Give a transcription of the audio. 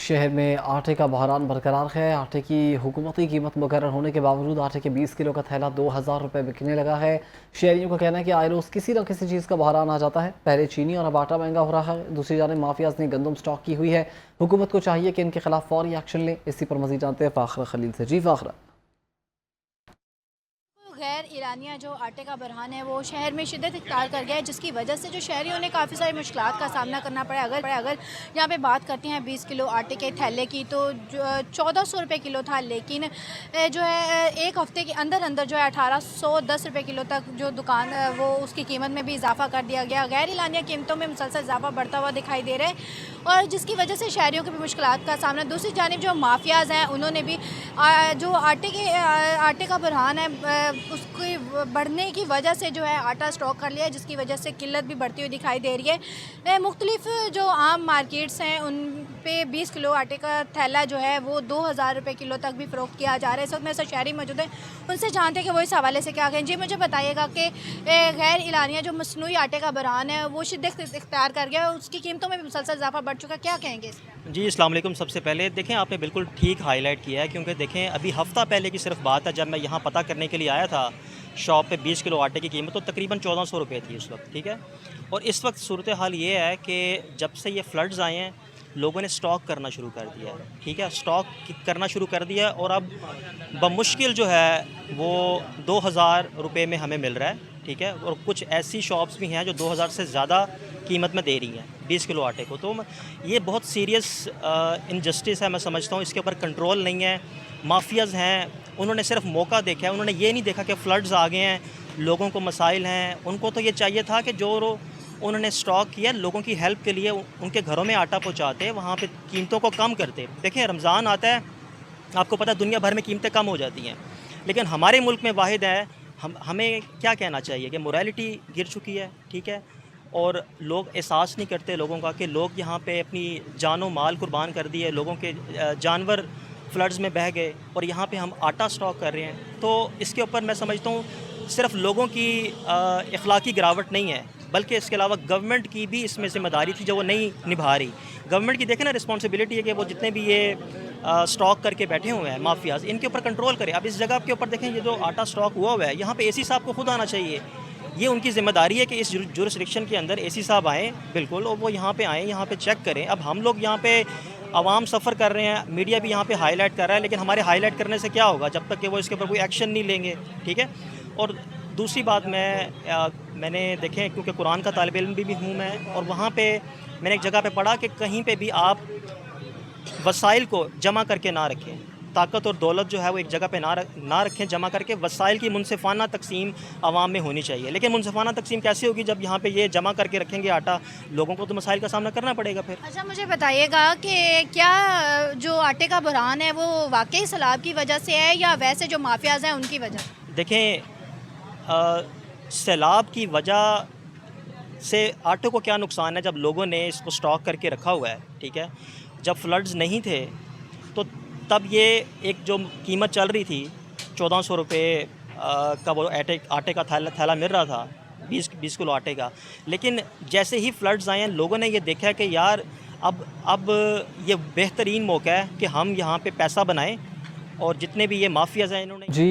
शहर में आटे का बहरान बरकरार है। आटे की हुकूमती कीमत मुकर्रर होने के बावजूद आटे के 20 किलो का थैला 2000 रुपये बिकने लगा है। शहरियों का कहना है कि आए रोज़ किसी न किसी चीज़ का बहरान आ जाता है। पहले चीनी और अब आटा महंगा हो रहा है। दूसरी जानब माफियाज ने गंदम स्टॉक की हुई है। हुकूमत को चाहिए कि इनके खिलाफ फौरी एक्शन लें। इसी पर मजीद जानते हैं फ़ाखरा खलील से। जी फ़ाखरा। गैर ईरानिया जो आटे का बरहान है वो शहर में शिद्दत इख्तियार कर गया है, जिसकी वजह से जो शहरियों ने काफ़ी सारी मुश्किलात का सामना करना पड़ा। अगर यहाँ पे बात करते हैं 20 किलो आटे के थैले की, तो 1400 रुपये किलो था, लेकिन जो है एक हफ़्ते के अंदर अंदर जो है 1810 रुपये किलो तक जो दुकान वो उसकी कीमत में भी इजाफा कर दिया गया। गैर ईरानिया कीमतों में मुसलसल इजाफा बढ़ता हुआ दिखाई दे रहा है, और जिसकी वजह से शहरियों को भी मुश्किलात का सामना। दूसरी जानिब जो माफियाज़ हैं उन्होंने भी जो आटे का बरहान है उसकी बढ़ने की वजह से जो है आटा स्टॉक कर लिया है, जिसकी वजह से किल्लत भी बढ़ती हुई दिखाई दे रही है। मुख्तलिफ जो आम मार्केट्स हैं उन पे 20 किलो आटे का थैला जो है वो 2000 रुपये किलो तक भी फ़रोख्त किया जा रहा है। इस वक्त मेरे साथ शहरी मौजूद है, उनसे जानते हैं कि वो इस हवाले से क्या कहें। जी मुझे बताइएगा कि गैर ईरानिया जो मसनूई आटे का बरहान है वो शिद्दत इख्तियार कर गया, उसकी कीमतों में भी मुसलसल इजाफा बढ़ चुका, क्या कहेंगे इस पर? जी अस्सलाम वालेकुम। सबसे पहले देखें, आपने बिल्कुल ठीक हाईलाइट किया है, क्योंकि देखें अभी हफ़्ता पहले की सिर्फ बात है जब मैं यहाँ पता करने के लिए आया था शॉप पे 20 किलो आटे की कीमत तो तकरीबन 1400 रुपये थी उस वक्त, ठीक है। और इस वक्त सूरत हाल ये है कि जब से ये फ्लड्स आए हैं लोगों ने स्टॉक करना शुरू कर दिया है, ठीक है, स्टॉक करना शुरू कर दिया, और अब बमुश्किल जो है वो 2000 रुपये में हमें मिल रहा है, ठीक है। और कुछ ऐसी शॉप्स भी हैं जो 2000 से ज़्यादा कीमत में दे रही हैं 20 किलो आटे को। तो ये बहुत सीरियस इनजस्टिस है, मैं समझता हूँ। इसके ऊपर कंट्रोल नहीं है। माफियाज़ हैं, उन्होंने सिर्फ मौका देखा है, उन्होंने ये नहीं देखा कि फ़्लड्स आ गए हैं, लोगों को मसाइल हैं। उनको तो ये चाहिए था कि जो उन्होंने स्टॉक किया लोगों की हेल्प के लिए उनके घरों में आटा पहुँचाते, वहाँ पे कीमतों को कम करते। देखिए रमज़ान आता है, आपको पता है दुनिया भर में कीमतें कम हो जाती हैं, लेकिन हमारे मुल्क में वाहिद है। हमें क्या कहना चाहिए कि मोरालिटी गिर चुकी है, ठीक है, और लोग एहसास नहीं करते लोगों का कि लोग यहाँ पे अपनी जानो माल कुर्बान कर दिए, लोगों के जानवर फ्लड्स में बह गए, और यहाँ पे हम आटा स्टॉक कर रहे हैं। तो इसके ऊपर मैं समझता हूँ सिर्फ लोगों की अखलाकी गिरावट नहीं है, बल्कि इसके अलावा गवर्नमेंट की भी इसमें ज़िम्मेदारी थी जो वो नहीं निभा रही। गवर्नमेंट की देखें ना रिस्पॉन्सिबिलिटी है कि वो जितने भी ये स्टॉक करके बैठे हुए हैं माफियाज, इनके ऊपर कंट्रोल करें। अब इस जगह के ऊपर देखें, ये जो आटा स्टॉक हुआ है यहाँ पे एसी साहब को खुद आना चाहिए। ये उनकी ज़िम्मेदारी है कि इस जुरिस्डिक्शन के अंदर एसी साहब आएँ, बिल्कुल, और वो यहाँ पे आएँ, यहाँ पे चेक करें। अब हम लोग यहाँ पे आवाम सफ़र कर रहे हैं, मीडिया भी यहाँ पे हाईलाइट कर रहा है, लेकिन हमारे हाईलाइट करने से क्या होगा जब तक कि वो इसके ऊपर कोई एक्शन नहीं लेंगे, ठीक है। और दूसरी बात मैंने देखें, क्योंकि कुरान का तालिब इल्म भी हूँ मैं, और वहाँ पे मैंने एक जगह पे पढ़ा कि कहीं पे भी आप वसाइल को जमा करके ना रखें, ताकत और दौलत जो है वो एक जगह पे ना रखें जमा करके। वसाइल की मुनसिफाना तकसीम आवाम में होनी चाहिए, लेकिन मुनसिफाना तकसीम कैसे होगी जब यहाँ पे ये जमा करके रखेंगे आटा, लोगों को तो मसाइल का सामना करना पड़ेगा फिर। अच्छा मुझे बताइएगा कि क्या जो आटे का बहरान है वो वाकई सैलाब की वजह से है या वैसे जो माफियाज़ हैं उनकी वजह? देखें, सैलाब की वजह से आटे को क्या नुकसान है जब लोगों ने इसको स्टॉक करके रखा हुआ है, ठीक है। जब फ्लड्स नहीं थे तो तब ये एक जो कीमत चल रही थी 1400 रुपये का वो आटे का थैला मिल रहा था, 20 किलो आटे का। लेकिन जैसे ही फ्लड्स आए हैं लोगों ने ये देखा कि यार अब ये बेहतरीन मौका है कि हम यहाँ पे पैसा बनाएं, और जितने भी ये माफियाज़ हैं इन्होंने जी